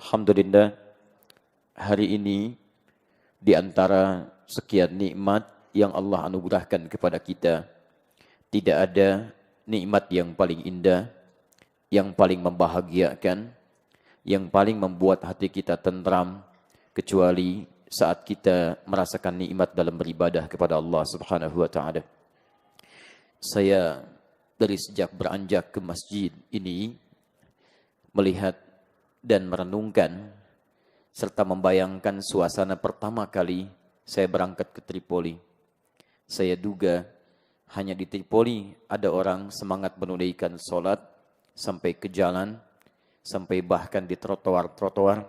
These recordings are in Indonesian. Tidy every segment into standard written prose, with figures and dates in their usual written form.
Alhamdulillah, hari ini di antara sekian nikmat yang Allah anugerahkan kepada kita, tidak ada nikmat yang paling indah, yang paling membahagiakan, yang paling membuat hati kita tentram, kecuali saat kita merasakan nikmat dalam beribadah kepada Allah Subhanahu wa Ta'ala. Saya dari sejak beranjak ke masjid ini melihat dan merenungkan serta membayangkan suasana pertama kali saya berangkat ke Tripoli. Saya duga hanya di Tripoli ada orang semangat menunaikan sholat sampai ke jalan, sampai bahkan di trotoar-trotoar.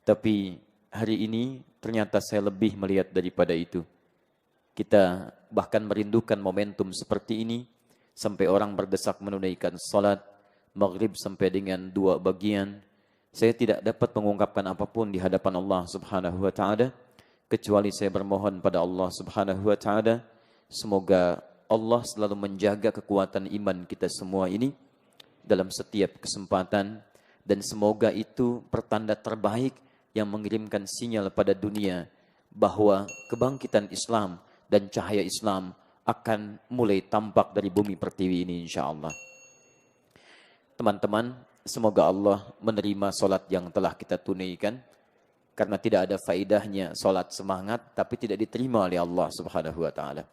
Tapi hari ini ternyata saya lebih melihat daripada itu. Kita bahkan merindukan momentum seperti ini sampai orang berdesak menunaikan sholat maghrib sampai dengan 2 bagian. Saya tidak dapat mengungkapkan apapun di hadapan Allah Subhanahu wa Ta'ala, kecuali saya bermohon pada Allah Subhanahu wa Ta'ala, semoga Allah selalu menjaga kekuatan iman kita semua ini dalam setiap kesempatan, dan semoga itu pertanda terbaik yang mengirimkan sinyal pada dunia bahwa kebangkitan Islam dan cahaya Islam akan mulai tampak dari bumi pertiwi ini, insyaAllah. Teman-teman, semoga Allah menerima solat yang telah kita tunaikan, karena tidak ada faedahnya solat semangat tapi tidak diterima oleh Allah Subhanahu wa Ta'ala.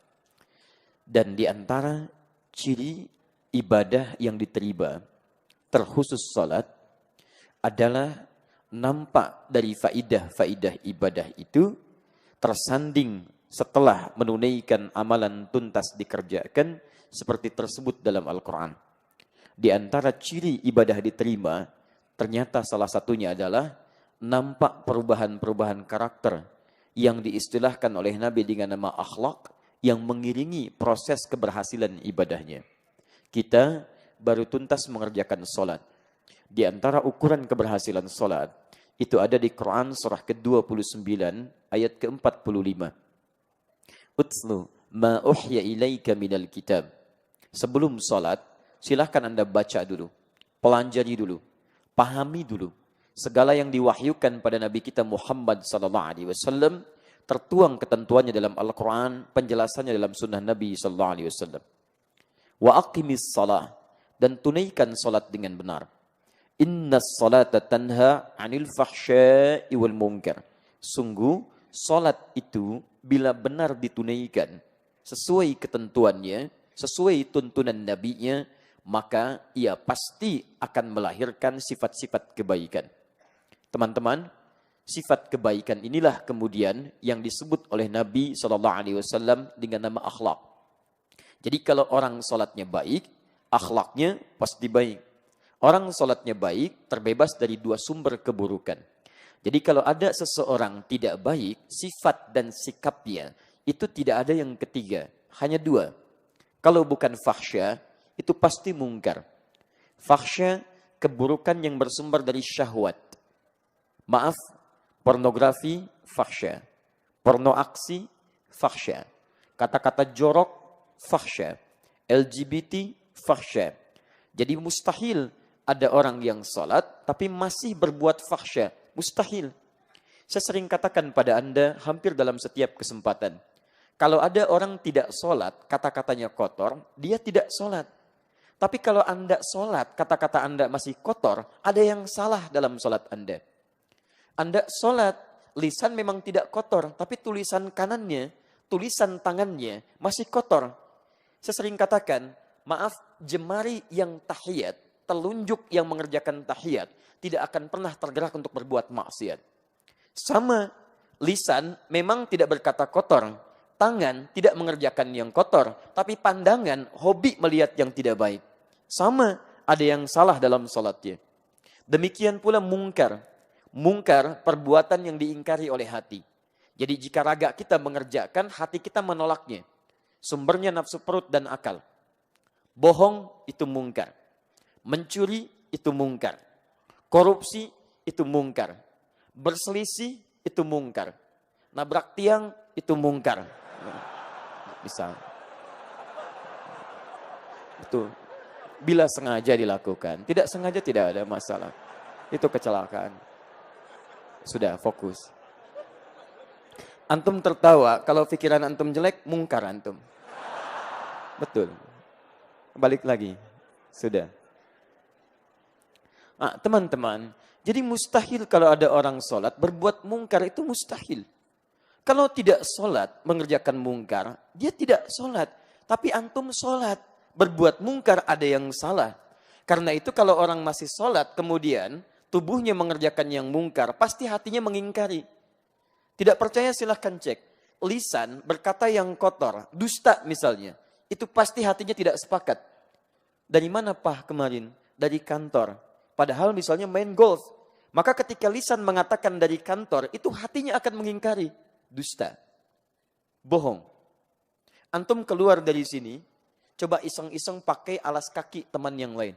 Dan di antara ciri ibadah yang diterima, terkhusus solat, adalah nampak dari faedah-faedah ibadah itu tersanding setelah menunaikan amalan tuntas dikerjakan seperti tersebut dalam Al-Quran. Di antara ciri ibadah diterima, ternyata salah satunya adalah nampak perubahan-perubahan karakter yang diistilahkan oleh Nabi dengan nama akhlak yang mengiringi proses keberhasilan ibadahnya. Kita baru tuntas mengerjakan solat. Di antara ukuran keberhasilan solat, itu ada di Quran surah ke-29 ayat ke-45. Utslu ma uhya ilaika minal kitab. Sebelum solat, silahkan Anda baca dulu, pelajari dulu, pahami dulu. Segala yang diwahyukan pada Nabi kita Muhammad SAW tertuang ketentuannya dalam Al-Quran, penjelasannya dalam sunnah Nabi SAW. Wa aqimis salah, dan tunaikan salat dengan benar. Innas salata tanha anil fahsya'i wal munkar. Sungguh salat itu bila benar ditunaikan sesuai ketentuannya, sesuai tuntunan Nabi-Nya, maka ia pasti akan melahirkan sifat-sifat kebaikan. Teman-teman, sifat kebaikan inilah kemudian yang disebut oleh Nabi SAW dengan nama akhlak. Jadi kalau orang salatnya baik, akhlaknya pasti baik. Orang salatnya baik terbebas dari 2 sumber keburukan. Jadi kalau ada seseorang tidak baik, sifat dan sikapnya, itu tidak ada yang ketiga, hanya 2. Kalau bukan fahsya, itu pasti mungkar. Fahsya, keburukan yang bersumber dari syahwat. Maaf, pornografi, fahsya. Pornoaksi, fahsya. Kata-kata jorok, fahsya. LGBT, fahsya. Jadi mustahil ada orang yang salat tapi masih berbuat fahsya. Mustahil. Saya sering katakan pada Anda hampir dalam setiap kesempatan. Kalau ada orang tidak salat, kata-katanya kotor, dia tidak salat. Tapi kalau Anda salat, kata-kata Anda masih kotor, ada yang salah dalam salat Anda. Anda salat, lisan memang tidak kotor, tapi tulisan kanannya, tulisan tangannya masih kotor. Saya sering katakan, maaf, jemari yang tahiyat, telunjuk yang mengerjakan tahiyat, tidak akan pernah tergerak untuk berbuat maksiat. Sama, lisan memang tidak berkata kotor, tangan tidak mengerjakan yang kotor, tapi pandangan hobi melihat yang tidak baik. Sama, ada yang salah dalam salatnya. Demikian pula mungkar. Mungkar, perbuatan yang diingkari oleh hati. Jadi jika raga kita mengerjakan, hati kita menolaknya. Sumbernya nafsu perut dan akal. Bohong itu mungkar. Mencuri itu mungkar. Korupsi itu mungkar. Berselisih itu mungkar. Nabrak tiang itu mungkar. Bisa. Itu bila sengaja dilakukan. Tidak sengaja tidak ada masalah. Itu kecelakaan. Sudah, fokus. Antum tertawa, kalau pikiran antum jelek, mungkar antum. Betul. Balik lagi. Sudah. Nah, teman-teman, jadi mustahil kalau ada orang sholat, berbuat mungkar itu mustahil. Kalau tidak sholat, mengerjakan mungkar, dia tidak sholat. Tapi antum sholat, berbuat mungkar ada yang salah. Karena itu kalau orang masih sholat, kemudian tubuhnya mengerjakan yang mungkar, pasti hatinya mengingkari. Tidak percaya silahkan cek. Lisan berkata yang kotor, dusta misalnya. Itu pasti hatinya tidak sepakat. Dari mana Pak kemarin? Dari kantor. Padahal misalnya main golf. Maka ketika lisan mengatakan dari kantor, itu hatinya akan mengingkari. Dusta. Bohong. Antum keluar dari sini, coba iseng-iseng pakai alas kaki teman yang lain.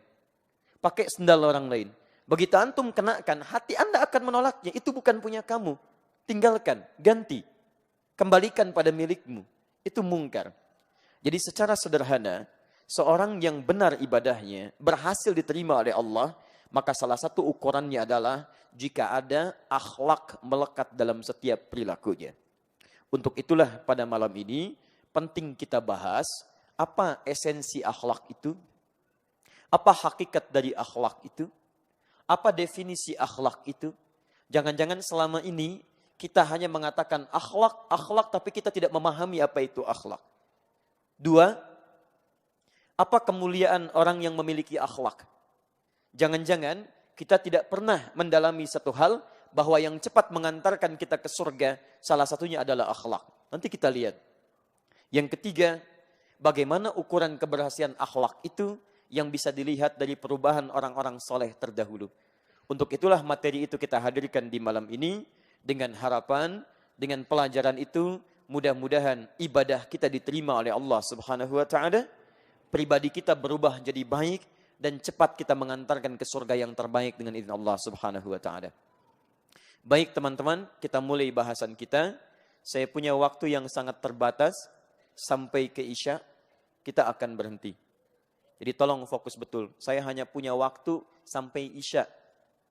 Pakai sendal orang lain. Begitu antum kenakan, hati Anda akan menolaknya. Itu bukan punya kamu. Tinggalkan, ganti. Kembalikan pada milikmu. Itu mungkar. Jadi secara sederhana, seorang yang benar ibadahnya, berhasil diterima oleh Allah, maka salah satu ukurannya adalah jika ada akhlak melekat dalam setiap perilakunya. Untuk itulah pada malam ini penting kita bahas apa esensi akhlak itu, apa hakikat dari akhlak itu, apa definisi akhlak itu. Jangan-jangan selama ini kita hanya mengatakan akhlak, akhlak, tapi kita tidak memahami apa itu akhlak. Dua, apa kemuliaan orang yang memiliki akhlak? Jangan-jangan kita tidak pernah mendalami satu hal bahwa yang cepat mengantarkan kita ke surga salah satunya adalah akhlak. Nanti kita lihat. Yang ketiga, bagaimana ukuran keberhasilan akhlak itu yang bisa dilihat dari perubahan orang-orang soleh terdahulu. Untuk itulah materi itu kita hadirkan di malam ini dengan harapan, dengan pelajaran itu mudah-mudahan ibadah kita diterima oleh Allah Subhanahu wa taala, pribadi kita berubah jadi baik dan cepat kita mengantarkan ke surga yang terbaik dengan izin Allah Subhanahu wa taala. Baik teman-teman, kita mulai bahasan kita. Saya punya waktu yang sangat terbatas sampai ke Isya, kita akan berhenti. Jadi tolong fokus betul. Saya hanya punya waktu sampai Isya,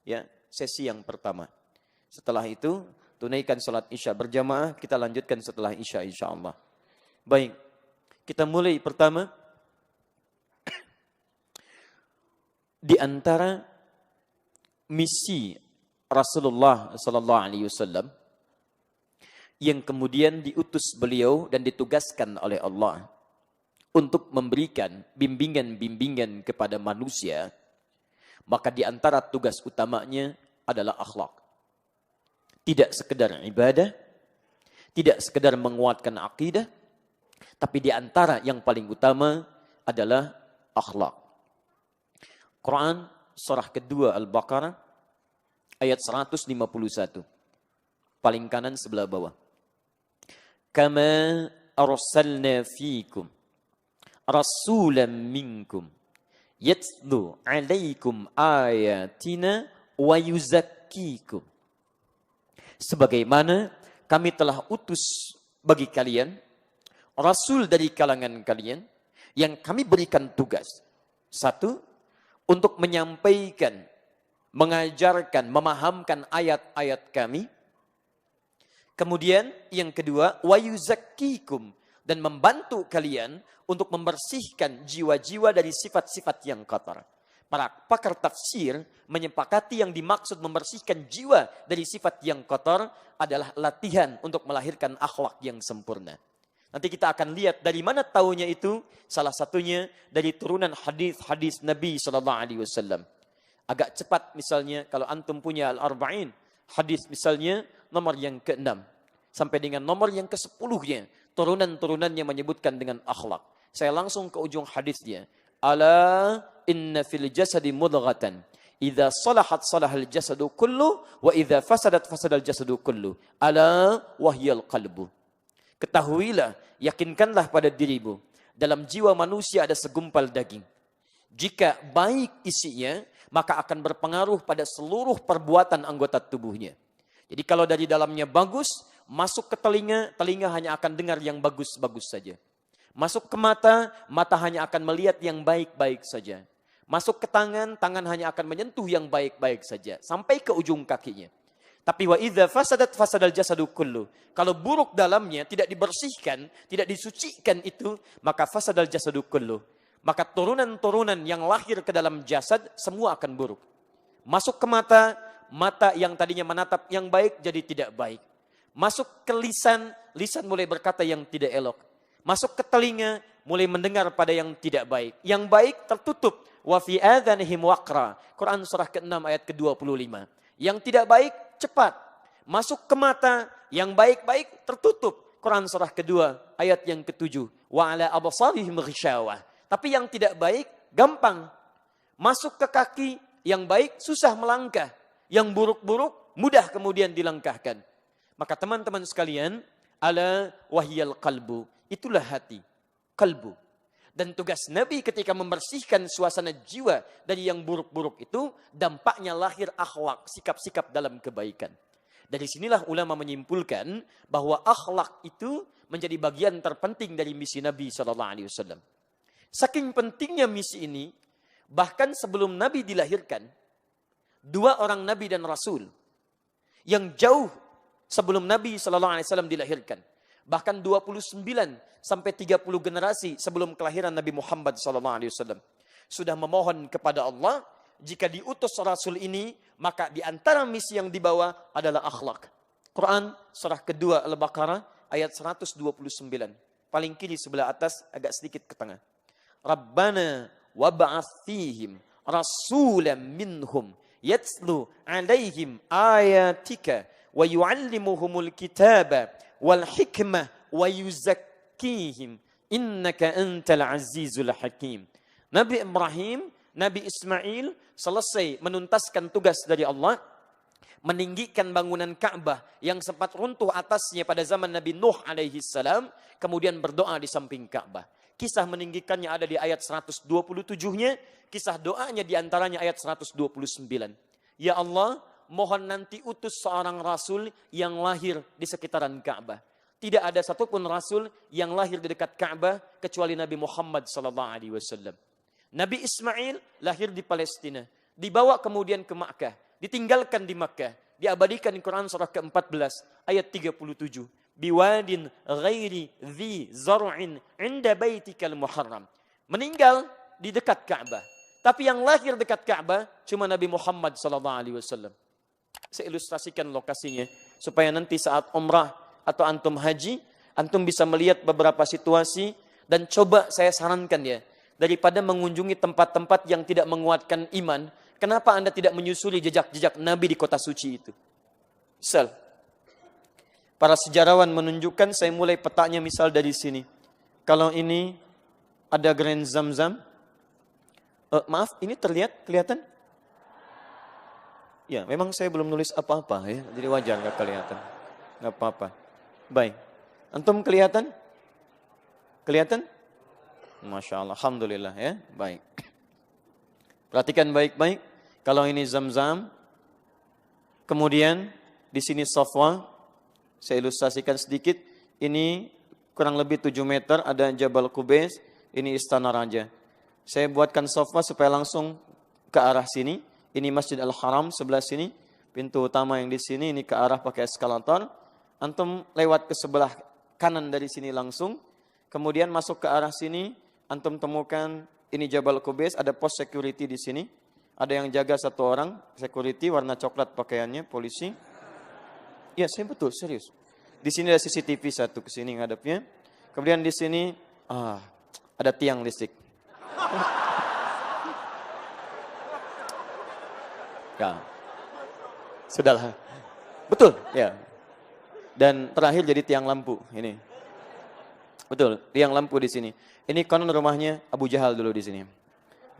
ya, sesi yang pertama. Setelah itu tunaikan sholat Isya berjamaah, kita lanjutkan setelah Isya insyaallah. Baik, kita mulai pertama. Di antara misi Rasulullah sallallahu alaihi wasallam yang kemudian diutus beliau dan ditugaskan oleh Allah untuk memberikan bimbingan-bimbingan kepada manusia, maka di antara tugas utamanya adalah akhlak. Tidak sekedar ibadah, tidak sekedar menguatkan akidah, tapi di antara yang paling utama adalah akhlak. Quran surah kedua Al-Baqarah ayat 151. Paling kanan sebelah bawah. Kama arsalna fiikum rasulan minkum yatlu alaikum ayatina wa yuzakkikum. Sebagaimana kami telah utus bagi kalian rasul dari kalangan kalian yang kami berikan tugas. Satu, untuk menyampaikan, mengajarkan, memahamkan ayat-ayat kami. Kemudian yang kedua, wa yuzakkikum, dan membantu kalian untuk membersihkan jiwa-jiwa dari sifat-sifat yang kotor. Para pakar tafsir menyepakati yang dimaksud membersihkan jiwa dari sifat yang kotor adalah latihan untuk melahirkan akhlak yang sempurna. Nanti kita akan lihat dari mana taunya itu. Salah satunya dari turunan hadis-hadis Nabi SAW. Agak cepat misalnya kalau antum punya Al-Arba'in. Hadis misalnya nomor yang ke-6. Sampai dengan nomor yang ke-10-nya. Turunan-turunannya menyebutkan dengan akhlak. Saya langsung ke ujung hadisnya. Ala inna fil jasadi mudghatan. Idza salahat salahal jasadu kullu. Wa idza fasadat fasadal jasadu kullu. Ala wahyal qalbu. Ketahuilah, yakinkanlah pada dirimu, dalam jiwa manusia ada segumpal daging. Jika baik isinya, maka akan berpengaruh pada seluruh perbuatan anggota tubuhnya. Jadi kalau dari dalamnya bagus, masuk ke telinga, telinga hanya akan dengar yang bagus-bagus saja. Masuk ke mata, mata hanya akan melihat yang baik-baik saja. Masuk ke tangan, tangan hanya akan menyentuh yang baik-baik saja. Sampai ke ujung kakinya. Tapi wa idza fasadat fasadal jasadu kullu. Kalau buruk dalamnya, tidak dibersihkan, tidak disucikan itu, maka fasadal jasadu kullu. Maka turunan-turunan yang lahir ke dalam jasad semua akan buruk. Masuk ke mata, mata yang tadinya menatap yang baik jadi tidak baik. Masuk ke lisan, lisan mulai berkata yang tidak elok. Masuk ke telinga, mulai mendengar pada yang tidak baik. Yang baik tertutup. Wa fi adhanihim waqra. Quran surah ke-6 ayat ke-25. Yang tidak baik cepat. Masuk ke mata, yang baik-baik tertutup. Quran surah kedua ayat yang ke-7. Wa ala absarihim ghishawah. Tapi yang tidak baik gampang. Masuk ke kaki, yang baik susah melangkah. Yang buruk-buruk mudah kemudian dilangkahkan. Maka teman-teman sekalian, ala wahyal qalbu. Itulah hati, kalbu. Dan tugas Nabi ketika membersihkan suasana jiwa dari yang buruk-buruk itu, dampaknya lahir akhlak, sikap-sikap dalam kebaikan. Dari sinilah ulama menyimpulkan bahwa akhlak itu menjadi bagian terpenting dari misi Nabi SAW. Saking pentingnya misi ini, bahkan sebelum Nabi dilahirkan, dua orang Nabi dan Rasul yang jauh sebelum Nabi SAW dilahirkan, bahkan 29 sampai 30 generasi sebelum kelahiran Nabi Muhammad SAW, sudah memohon kepada Allah, jika diutus Rasul ini, maka di antara misi yang dibawa adalah akhlak. Quran surah kedua Al-Baqarah ayat 129. Paling kiri sebelah atas, agak sedikit ke tengah. Rabbana wab'ats fihim rasulan minhum yatslu alaihim ayatika wa yu'allimuhumul kitaba wal hikmah wa yuzakkihim innaka antal azizul hakim. Nabi Ibrahim, Nabi Ismail selesai menuntaskan tugas dari Allah, meninggikan bangunan Ka'bah yang sempat runtuh atasnya pada zaman Nabi Nuh alaihi salam, kemudian berdoa di samping Ka'bah. Kisah meninggikannya ada di ayat 127-nya, kisah doanya di antaranya ayat 129. Ya Allah, mohon nanti utus seorang rasul yang lahir di sekitaran Ka'bah. Tidak ada satupun rasul yang lahir di dekat Ka'bah kecuali Nabi Muhammad SAW. Nabi Ismail lahir di Palestina, dibawa kemudian ke Makkah, ditinggalkan di Makkah, diabadikan di Quran surah ke-14 ayat 37. Biwadin ghairi dhi zar'in inda baitikal muharram. Meninggal di dekat Ka'bah. Tapi yang lahir dekat Ka'bah cuma Nabi Muhammad SAW. Saya ilustrasikan lokasinya supaya nanti saat umrah atau antum haji, antum bisa melihat beberapa situasi dan coba saya sarankan ya, daripada mengunjungi tempat-tempat yang tidak menguatkan iman, kenapa Anda tidak menyusuri jejak-jejak Nabi di kota suci itu? Misal, para sejarawan menunjukkan, saya mulai petanya misal dari sini. Kalau ini ada Grand Zamzam, maaf, ini kelihatan? Ya, memang saya belum nulis apa-apa ya, jadi wajar nggak kelihatan, nggak apa-apa. Baik, antum kelihatan? Kelihatan? Masya Allah, alhamdulillah ya, baik. Perhatikan baik-baik. Kalau ini Zamzam, kemudian di sini Safwa. Saya ilustrasikan sedikit. Ini kurang lebih 7 meter, ada Jabal Qubais, ini Istana Raja. Saya buatkan Safwa supaya langsung ke arah sini. Ini Masjid Al-Haram sebelah sini. Pintu utama yang di sini, ini ke arah pakai eskalator. Antum lewat ke sebelah kanan dari sini langsung. Kemudian masuk ke arah sini, antum temukan ini Jabal Qubais, ada pos security di sini. Ada yang jaga 1 orang, security warna coklat pakaiannya, polisi. Ya, saya betul, serius. Di sini ada CCTV 1 ke sini ngadepnya. Kemudian di sini ada tiang listrik. Ya. Sudahlah. Betul, ya. Dan terakhir jadi tiang lampu ini. Betul, tiang lampu di sini. Ini konon rumahnya Abu Jahal dulu di sini.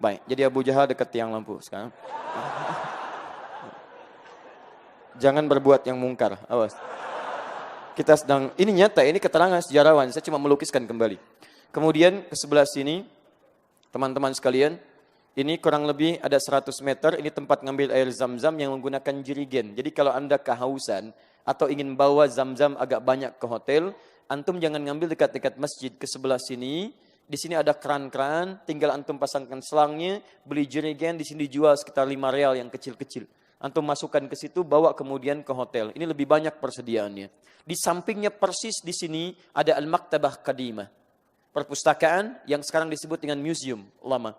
Baik, jadi Abu Jahal dekat tiang lampu sekarang. Jangan berbuat yang mungkar, awas. Kita sedang, ini nyata, ini keterangan sejarawan, saya cuma melukiskan kembali. Kemudian ke sebelah sini, teman-teman sekalian, ini kurang lebih ada 100 meter, ini tempat ngambil air Zam-Zam yang menggunakan jerigen. Jadi kalau Anda kehausan atau ingin bawa Zam-Zam agak banyak ke hotel, antum jangan ngambil dekat-dekat masjid, ke sebelah sini. Di sini ada keran-keran, tinggal antum pasangkan selangnya, beli jerigen, di sini dijual sekitar 5 real yang kecil-kecil. Antum masukkan ke situ, bawa kemudian ke hotel. Ini lebih banyak persediaannya. Di sampingnya persis di sini ada Al-Maktabah Qadimah. Perpustakaan yang sekarang disebut dengan museum lama.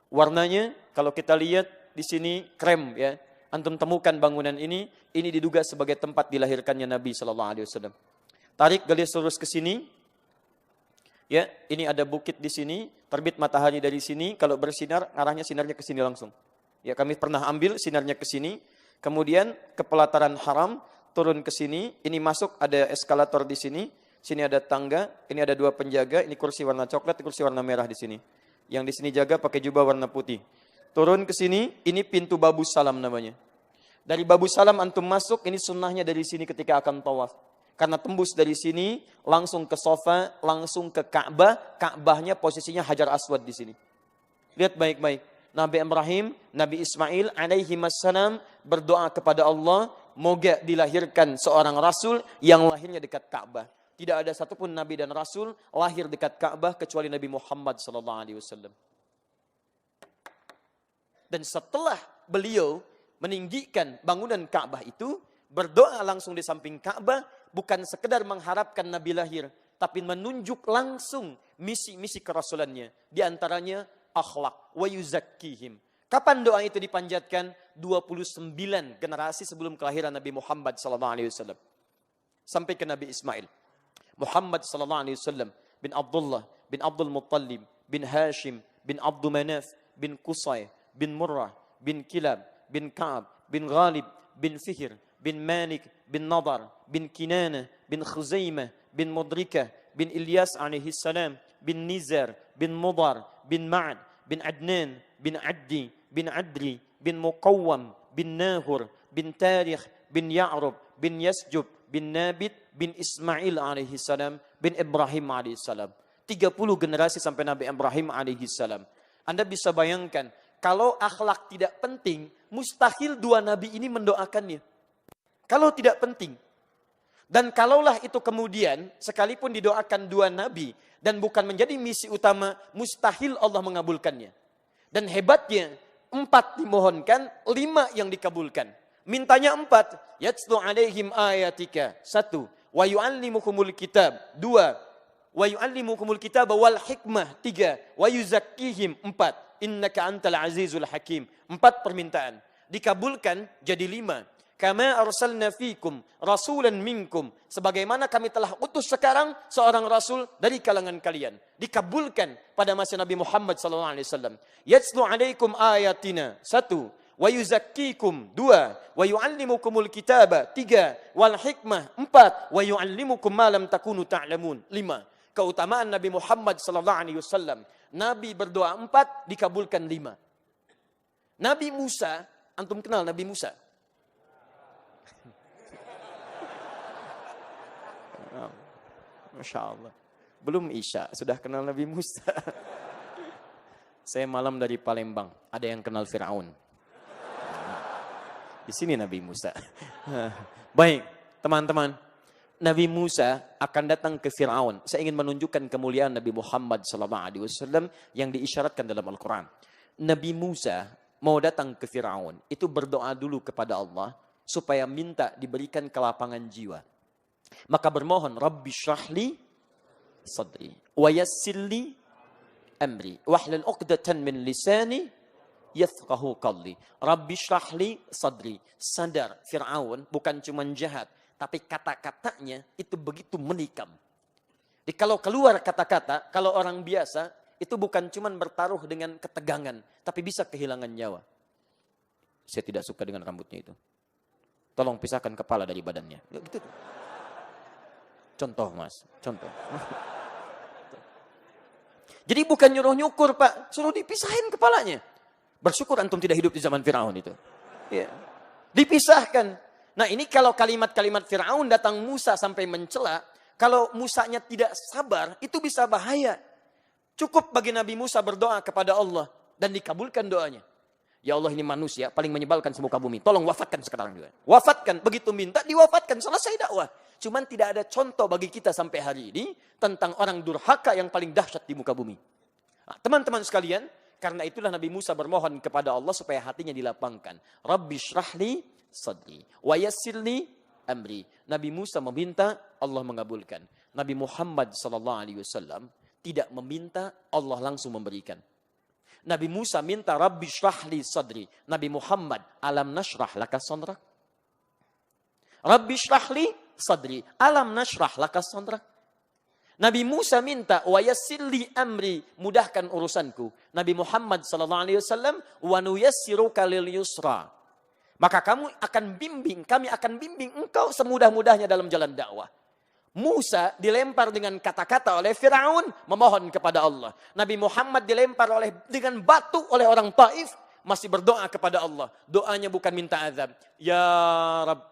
Warnanya kalau kita lihat di sini krem ya. Antum temukan bangunan ini diduga sebagai tempat dilahirkannya Nabi sallallahu alaihi wasallam. Tarik garis lurus ke sini. Ya, ini ada bukit di sini, terbit matahari dari sini, kalau bersinar arahnya sinarnya ke sini langsung. Ya, kami pernah ambil sinarnya ke sini, kemudian ke pelataran haram, turun ke sini, ini masuk ada eskalator di sini, sini ada tangga, ini ada 2 penjaga, ini kursi warna coklat, kursi warna merah di sini. Yang di sini jaga pakai jubah warna putih. Turun ke sini, ini pintu Babus Salam namanya. Dari Babus Salam antum masuk, ini sunnahnya dari sini ketika akan tawaf. Karena tembus dari sini, langsung ke Sofa, langsung ke Ka'bah, Ka'bahnya posisinya Hajar Aswad di sini. Lihat baik-baik. Nabi Ibrahim, Nabi Ismail alaihi wassalam berdoa kepada Allah, moga dilahirkan seorang Rasul yang lahirnya dekat Ka'bah. Tidak ada satupun Nabi dan Rasul lahir dekat Ka'bah kecuali Nabi Muhammad SAW. Dan setelah beliau meninggikan bangunan Ka'bah itu, berdoa langsung di samping Ka'bah, bukan sekedar mengharapkan Nabi lahir, tapi menunjuk langsung misi-misi kerasulannya. Di antaranya, akhlak wa yuzakkihim. Kapan doa itu dipanjatkan? 29 generasi sebelum kelahiran Nabi Muhammad SAW. Sampai ke Nabi Ismail. Muhammad SAW bin Abdullah, bin Abdul Muttalib, bin Hashim, bin Abdul Manaf, bin Qusay, bin Murrah, bin Kilab, bin Ka'ab, bin Ghalib, bin Fihr, bin Malik, bin Nadar, bin Kinana, bin Khuzaimah, bin Mudrikah, bin Ilyas alaihi salam, bin Nizar, bin Mudar, bin Ma'ad, bin Adnan, bin Addi, bin Adri, bin Muqawwam, bin Nahur, bin Tarikh, bin Ya'rub, bin Yasjub, bin Nabit, bin Ismail alaihi salam, bin Ibrahim alaihi salam. 30 generasi sampai Nabi Ibrahim alaihi salam. Anda bisa bayangkan, kalau akhlak tidak penting, mustahil 2 nabi ini mendoakannya. Kalau tidak penting. Dan kalaulah itu kemudian, sekalipun didoakan 2 nabi, dan bukan menjadi misi utama, mustahil Allah mengabulkannya. Dan hebatnya, 4 dimohonkan, 5 yang dikabulkan. Mintanya 4, yatlu alaihim ayatika, 1, wa yu'allimukumul kitab, 2, wa yu'allimukumul kitab wal hikmah, 3, wa yuzakkihim, 4, innaka antal azizul hakim. 4 permintaan. Dikabulkan jadi 5. Kama arsalna fikum rasulan minkum, sebagaimana kami telah utus sekarang seorang rasul dari kalangan kalian. Dikabulkan pada masa Nabi Muhammad SAW. Yatslu alaikum ayatina, 1, wa yuzakkikum, 2, wa yu'allimukumul kitaba, 3, wal hikmah, 4, wa yu'allimukum ma lam takunu ta'lamun, 5. Keutamaan Nabi Muhammad SAW. Nabi berdoa 4, dikabulkan 5. Nabi Musa, antum kenal Nabi Musa? Masya Allah. Belum Isya, sudah kenal Nabi Musa. Saya malam dari Palembang. Ada yang kenal Fir'aun. Di sini Nabi Musa. Baik, teman-teman. Nabi Musa akan datang ke Fir'aun. Saya ingin menunjukkan kemuliaan Nabi Muhammad SAW yang diisyaratkan dalam Al-Quran. Nabi Musa mau datang ke Fir'aun. Itu berdoa dulu kepada Allah supaya minta diberikan kelapangan jiwa. Maka bermohon, Rabbi syrahli sadri wa yassirli amri wahlul 'uqdatan min lisani yafqahu qawli. Rabbi syrahli sadri. Sadar Fir'aun bukan cuma jahat, tapi kata-katanya itu begitu menikam. Jadi kalau keluar kata-kata, kalau orang biasa itu bukan cuma bertaruh dengan ketegangan, tapi bisa kehilangan nyawa. Saya tidak suka dengan rambutnya itu. Tolong pisahkan kepala dari badannya. Gitu. Contoh mas, contoh. Jadi bukan nyuruh-nyukur pak, suruh dipisahin kepalanya. Bersyukur antum tidak hidup di zaman Fir'aun itu. Ya. Dipisahkan. Nah ini kalau kalimat-kalimat Fir'aun datang Musa sampai mencela, kalau Musanya tidak sabar, itu bisa bahaya. Cukup bagi Nabi Musa berdoa kepada Allah dan dikabulkan doanya. Ya Allah, ini manusia paling menyebalkan semuka bumi. Tolong wafatkan sekarang juga. Wafatkan, begitu minta diwafatkan, selesai dakwah. Cuman tidak ada contoh bagi kita sampai hari ini tentang orang durhaka yang paling dahsyat di muka bumi. Nah, teman-teman sekalian, Karena itulah Nabi Musa bermohon kepada Allah supaya hatinya dilapangkan. Rabbi syrahli sadri wa yassirli amri. Nabi Musa meminta, Allah mengabulkan. Nabi Muhammad SAW tidak meminta, Allah langsung memberikan. Nabi Musa minta Rabbi syrahli sadri. Nabi Muhammad, alam nashrah laka sadrak. Rabbi syrahli sadri, alam nashrah laka sadrak. Nabi Musa minta wa yassirli amri, mudahkan urusanku. Nabi Muhammad SAW wa nuyassiruka lil yusra. Maka kami akan bimbing engkau semudah-mudahnya dalam jalan dakwah. Musa dilempar dengan kata-kata oleh Firaun, memohon kepada Allah. Nabi Muhammad dilempar dengan batu oleh orang Taif, masih berdoa kepada Allah. Doanya bukan minta azab. Ya Rabb,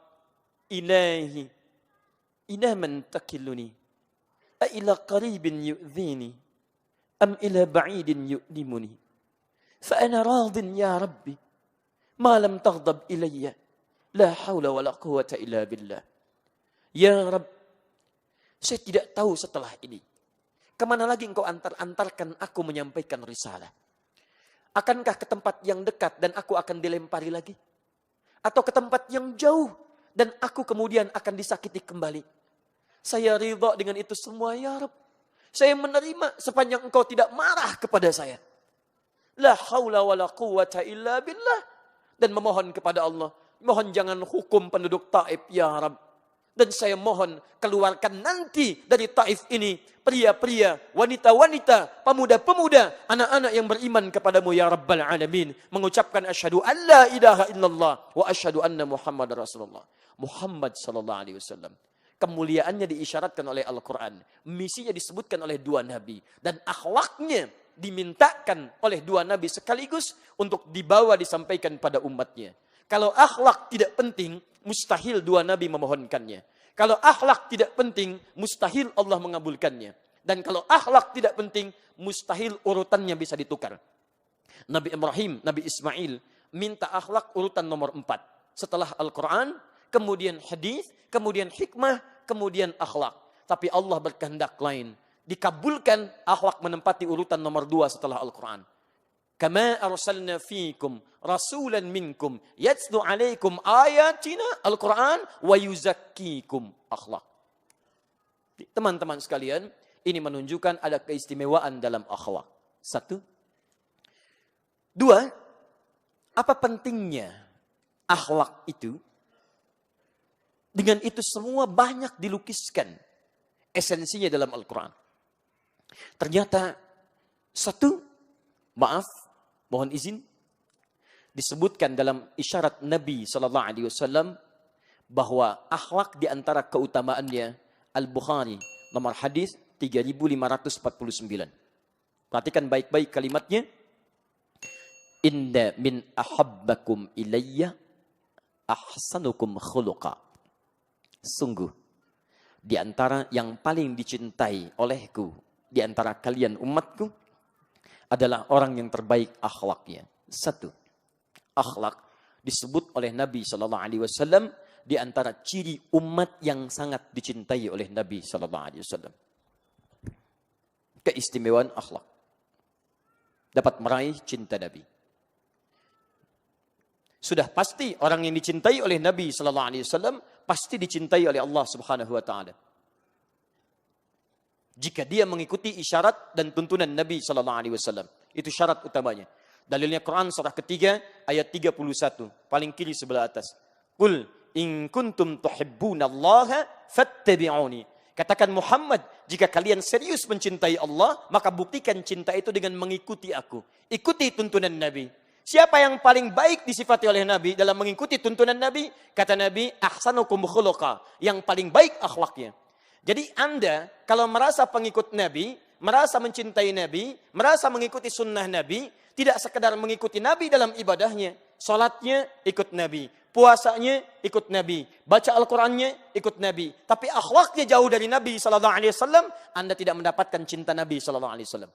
ilahi, ila man takiluni, a ila qaribin yu'dhini, am ila ba'idin yu'limuni. Fa ana radin ya Rabbi, ma lam taghdab ilayya, la hawla wa la quwwata illa billah. Ya Rabb, saya tidak tahu setelah ini kemana lagi engkau antarkan aku menyampaikan risalah. Akankah ke tempat yang dekat dan aku akan dilempari lagi? Atau ke tempat yang jauh dan aku kemudian akan disakiti kembali? Saya ridha dengan itu semua ya Rabb. Saya menerima sepanjang engkau tidak marah kepada saya. La haula wa la quwwata illa billah. Dan memohon kepada Allah, mohon jangan hukum penduduk Taif ya Rabb. Dan saya mohon keluarkan nanti dari Taif ini pria-pria, wanita-wanita, pemuda-pemuda, anak-anak yang beriman kepadamu ya Rabbal Alamin. Mengucapkan asyhadu an la ilaha illallah wa asyhadu anna Muhammad Rasulullah. Muhammad sallallahu alaihi wasallam. Kemuliaannya diisyaratkan oleh Al-Quran. Misinya disebutkan oleh dua nabi. Dan akhlaknya dimintakan oleh dua nabi sekaligus untuk dibawa disampaikan pada umatnya. Kalau akhlak tidak penting, mustahil dua nabi memohonkannya. Kalau akhlak tidak penting, mustahil Allah mengabulkannya. Dan kalau akhlak tidak penting, mustahil urutannya bisa ditukar. Nabi Ibrahim, Nabi Ismail minta akhlak urutan nomor 4. Setelah Al-Quran, kemudian hadis, kemudian hikmah, kemudian akhlak. Tapi Allah berkehendak lain. Dikabulkan akhlak menempati urutan nomor 2 setelah Al-Quran. Kama arsalna fiikum rasulan minkum yatslu alaikum ayatina Al-Quran wa yuzakkikum akhlak. Teman-teman sekalian, ini menunjukkan ada keistimewaan dalam akhlak. 1. 2. Apa pentingnya akhlak itu? Dengan itu semua banyak dilukiskan esensinya dalam Al-Quran. Ternyata mohon izin, disebutkan dalam isyarat Nabi SAW bahwa akhlak di antara keutamaannya Al-Bukhari nomor hadis 3549. Perhatikan baik-baik kalimatnya. Inna min ahabbakum ilayya ahsanukum khuluqa. Sungguh, di antara yang paling dicintai olehku, di antara kalian umatku, adalah orang yang terbaik akhlaknya. 1. Akhlak disebut oleh Nabi SAW di antara ciri umat yang sangat dicintai oleh Nabi SAW. Keistimewaan akhlak. Dapat meraih cinta Nabi. Sudah pasti orang yang dicintai oleh Nabi SAW pasti dicintai oleh Allah Subhanahu wa taala. Jika dia mengikuti isyarat dan tuntunan Nabi SAW. Itu syarat utamanya. Dalilnya Quran surah ketiga ayat 31. Paling kiri sebelah atas. Qul in kuntum tuhibbunallaha fattabi'uni. Katakan Muhammad, jika kalian serius mencintai Allah, maka buktikan cinta itu dengan mengikuti aku. Ikuti tuntunan Nabi. Siapa yang paling baik disifati oleh Nabi dalam mengikuti tuntunan Nabi? Kata Nabi, ahsanukum khuluqa. Yang paling baik akhlaknya. Jadi Anda kalau merasa pengikut Nabi, merasa mencintai Nabi, merasa mengikuti sunnah Nabi, tidak sekedar mengikuti Nabi dalam ibadahnya, salatnya ikut Nabi, puasanya ikut Nabi, baca Al-Qurannya ikut Nabi, tapi akhlaknya jauh dari Nabi SAW, Anda tidak mendapatkan cinta Nabi SAW.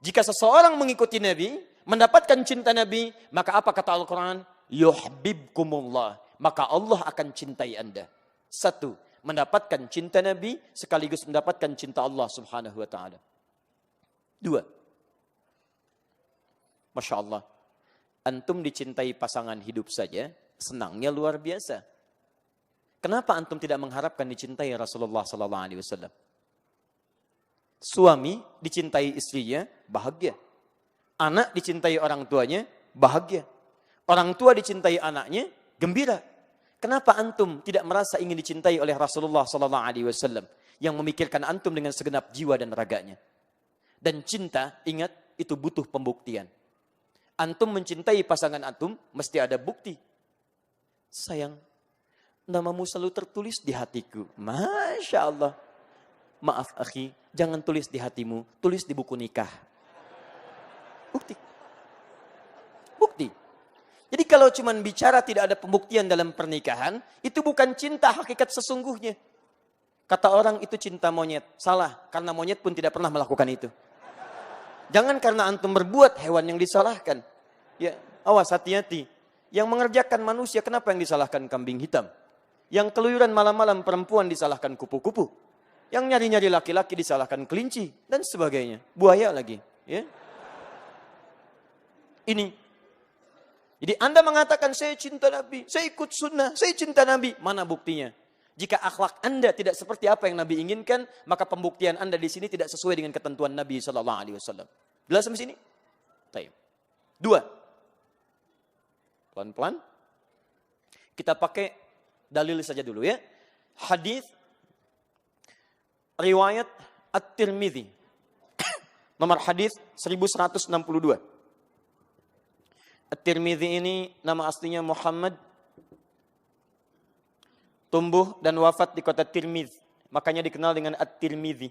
Jika seseorang mengikuti Nabi, mendapatkan cinta Nabi, maka apa kata Al-Quran? Yuhibbukumullah, maka Allah akan cintai Anda. 1. Mendapatkan cinta Nabi sekaligus mendapatkan cinta Allah Subhanahu wa taala. 2. Masya Allah. Antum dicintai pasangan hidup saja, senangnya luar biasa. Kenapa antum tidak mengharapkan dicintai Rasulullah sallallahu alaihi wasallam? Suami dicintai istrinya, bahagia. Anak dicintai orang tuanya, bahagia. Orang tua dicintai anaknya, gembira. Kenapa antum tidak merasa ingin dicintai oleh Rasulullah sallallahu alaihi wasallam yang memikirkan antum dengan segenap jiwa dan raganya? Dan cinta, ingat, itu butuh pembuktian. Antum mencintai pasangan antum, mesti ada bukti. Sayang, namamu selalu tertulis di hatiku. Masya Allah. Maaf akhi, jangan tulis di hatimu, tulis di buku nikah. Bukti. Bukti. Jadi kalau cuma bicara tidak ada pembuktian dalam pernikahan, itu bukan cinta hakikat sesungguhnya. Kata orang itu cinta monyet. Salah, karena monyet pun tidak pernah melakukan itu. Jangan karena antum berbuat hewan yang disalahkan. Ya, awas hati-hati. Yang mengerjakan manusia, kenapa yang disalahkan kambing hitam? Yang keluyuran malam-malam perempuan disalahkan kupu-kupu. Yang nyari-nyari laki-laki disalahkan kelinci dan sebagainya. Buaya lagi, ya. Ini. Jadi Anda mengatakan saya cinta Nabi, saya ikut sunnah, saya cinta Nabi. Mana buktinya? Jika akhlak Anda tidak seperti apa yang Nabi inginkan, maka pembuktian Anda di sini tidak sesuai dengan ketentuan Nabi sallallahu alaihi wasallam. Jelas sampai sini? Baik. 2. Pelan-pelan. Kita pakai dalil saja dulu ya. Hadis riwayat At-Tirmidzi. Nomor hadis 1162. At-Tirmidzi ini nama aslinya Muhammad, tumbuh dan wafat di kota Tirmidz, makanya dikenal dengan At-Tirmidzi.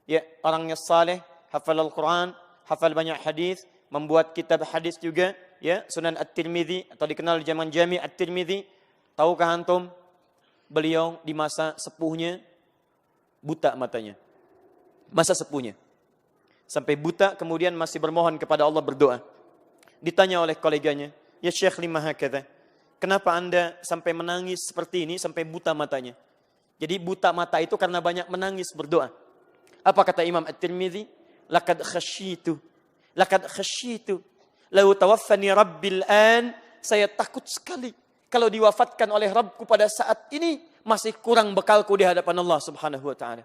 Ya, orangnya saleh, hafal Al-Quran, hafal banyak hadis, membuat kitab hadis juga, ya, Sunan At-Tirmidzi atau dikenal di zaman Jami' At-Tirmidzi. Tahukah antum beliau di masa sepuhnya buta matanya. Masa sepuhnya. Sampai buta kemudian masih bermohon kepada Allah berdoa. Ditanya oleh koleganya, "Ya Syekh lima hakadha? Kenapa Anda sampai menangis seperti ini, sampai buta matanya?" Jadi buta mata itu karena banyak menangis berdoa. Apa kata Imam At-Tirmidzi? Laqad khasyitu. Laqad khasyitu. Lau tawaffani Rabbil an. Saya takut sekali kalau diwafatkan oleh Rabbku pada saat ini, masih kurang bekalku di hadapan Allah subhanahu wa ta'ala.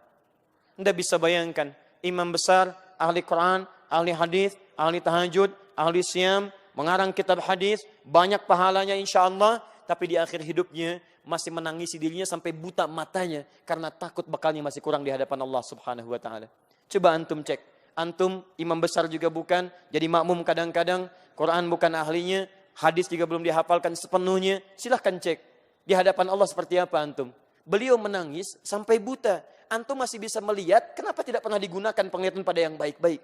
Anda bisa bayangkan, imam besar, ahli Quran, ahli hadis, ahli tahajud, ahli siyam, mengarang kitab hadis, banyak pahalanya insya Allah, tapi di akhir hidupnya masih menangisi dirinya sampai buta matanya karena takut bekalnya masih kurang di hadapan Allah subhanahu wa ta'ala. Coba antum cek. Antum imam besar juga bukan, jadi makmum kadang-kadang, Quran bukan ahlinya, hadis juga belum dihafalkan sepenuhnya. Silahkan cek. Di hadapan Allah seperti apa antum? Beliau menangis sampai buta. Antum masih bisa melihat, kenapa tidak pernah digunakan penglihatan pada yang baik-baik?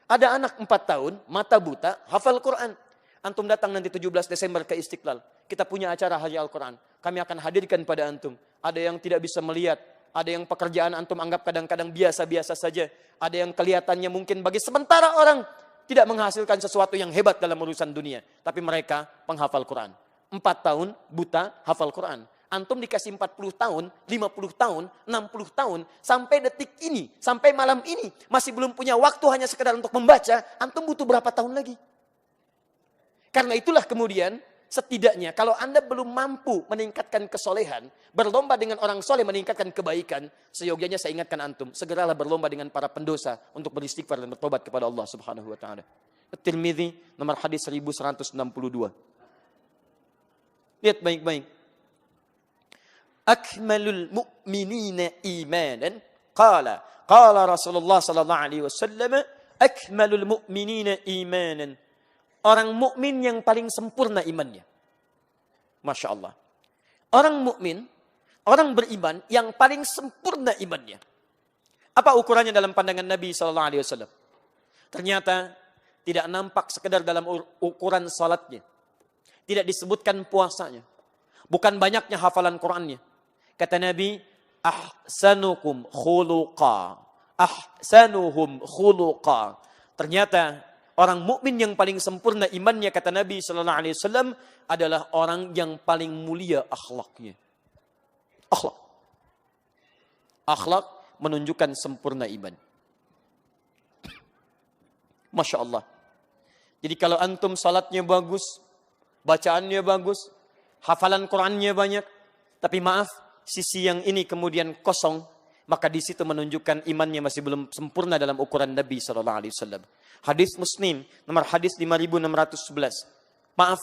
Ada anak 4 tahun, mata buta, hafal Quran. Antum datang nanti 17 Desember ke Istiqlal. Kita punya acara Hari Al-Quran. Kami akan hadirkan pada antum. Ada yang tidak bisa melihat. Ada yang pekerjaan antum anggap kadang-kadang biasa-biasa saja. Ada yang kelihatannya mungkin bagi sementara orang tidak menghasilkan sesuatu yang hebat dalam urusan dunia. Tapi mereka penghafal Quran. 4 tahun, buta, hafal Quran. Antum dikasih 40 tahun, 50 tahun, 60 tahun, sampai detik ini, sampai malam ini, masih belum punya waktu hanya sekedar untuk membaca, antum butuh berapa tahun lagi? Karena itulah kemudian, setidaknya kalau Anda belum mampu meningkatkan kesolehan, berlomba dengan orang soleh meningkatkan kebaikan, seyogianya saya ingatkan antum, segeralah berlomba dengan para pendosa untuk beristighfar dan bertobat kepada Allah subhanahu wa ta'ala. At-Tirmidzi, nomor hadis 1162. Lihat baik-baik. Akmalul mu'minina imanan. Qala Rasulullah sallallahu alaihi wasallam, akmalul mu'minina imanan. Orang mukmin yang paling sempurna imannya. Masya Allah. Orang mukmin, orang beriman yang paling sempurna imannya. Apa ukurannya dalam pandangan Nabi sallallahu alaihi wasallam? Ternyata tidak nampak sekedar dalam ukuran salatnya. Tidak disebutkan puasanya. Bukan banyaknya hafalan Qur'annya. Kata Nabi, ahsanukum khuluqa. Ahsanuhum khuluqa. Ternyata orang mukmin yang paling sempurna imannya, kata Nabi sallallahu alaihi wasallam, adalah orang yang paling mulia akhlaknya. Akhlak. Akhlak menunjukkan sempurna iman. Masya Allah. Jadi kalau antum salatnya bagus, bacaannya bagus, hafalan Qur'annya banyak, tapi maaf, sisi yang ini kemudian kosong, maka di situ menunjukkan imannya masih belum sempurna dalam ukuran Nabi sallallahu alaihi wasallam. Hadis Muslim nomor hadis 5611. Maaf,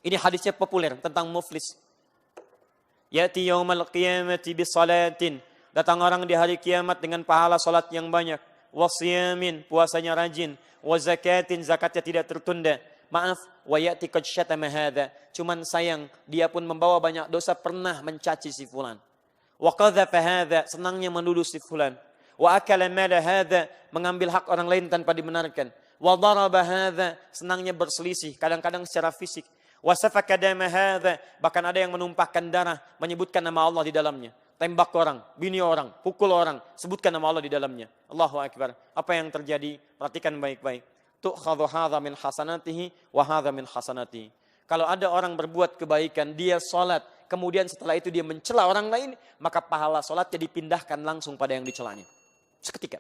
ini hadisnya populer tentang muflis. Ya'ti yaumal qiyamati bisalatin. Datang orang di hari kiamat dengan pahala salat yang banyak. Wasiyamin, puasanya rajin. Wa zakatin, zakatnya tidak tertunda. Maaf, wa ya'ti qad syatama hadza. Cuman sayang, dia pun membawa banyak dosa, pernah mencaci si fulan. Wa qadhafa hadza, senangnya menuduh si fulan. Wa akala mala hadza, mengambil hak orang lain tanpa dibenarkan. Wa daraba hadza, senangnya berselisih, kadang-kadang secara fisik. Wa safaka dama hadza, bahkan ada yang menumpahkan darah, menyebutkan nama Allah di dalamnya. Tembak orang, bunuh orang, pukul orang, sebutkan nama Allah di dalamnya. Allahu Akbar. Apa yang terjadi? Perhatikan baik-baik. Tu'khadhu hadza min hasanatihi wa hadza min hasanatihi. Kalau ada orang berbuat kebaikan, dia salat, kemudian setelah itu dia mencela orang lain, maka pahala salatnya dipindahkan langsung pada yang dicelanya. Seketika.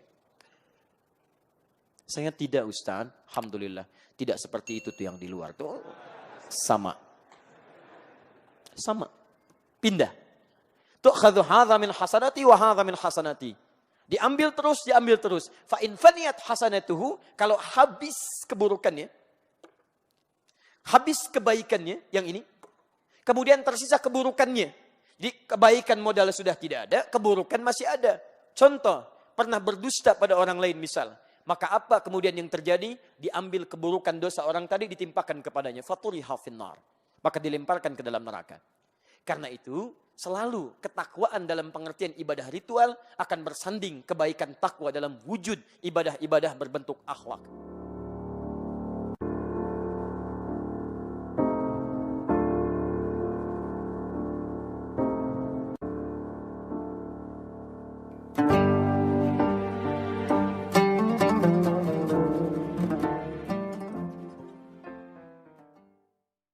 Saya tidak, Ustaz. Alhamdulillah. Tidak seperti itu tuh yang di luar tuh. Sama. Pindah. Tu'khadhu hadza min hasanati wa hadza min hasanati. Diambil terus. Fa in faniyat hasanatuhu, kalau habis keburukannya, habis kebaikannya yang ini, kemudian tersisa keburukannya. Jadi kebaikan modal sudah tidak ada, keburukan masih ada. Contoh, pernah berdusta pada orang lain misal. Maka apa kemudian yang terjadi? Diambil keburukan dosa orang tadi ditimpakan kepadanya. Faturiha finnar. Maka dilemparkan ke dalam neraka. Karena itu, selalu ketakwaan dalam pengertian ibadah ritual akan bersanding kebaikan takwa dalam wujud ibadah-ibadah berbentuk akhlak.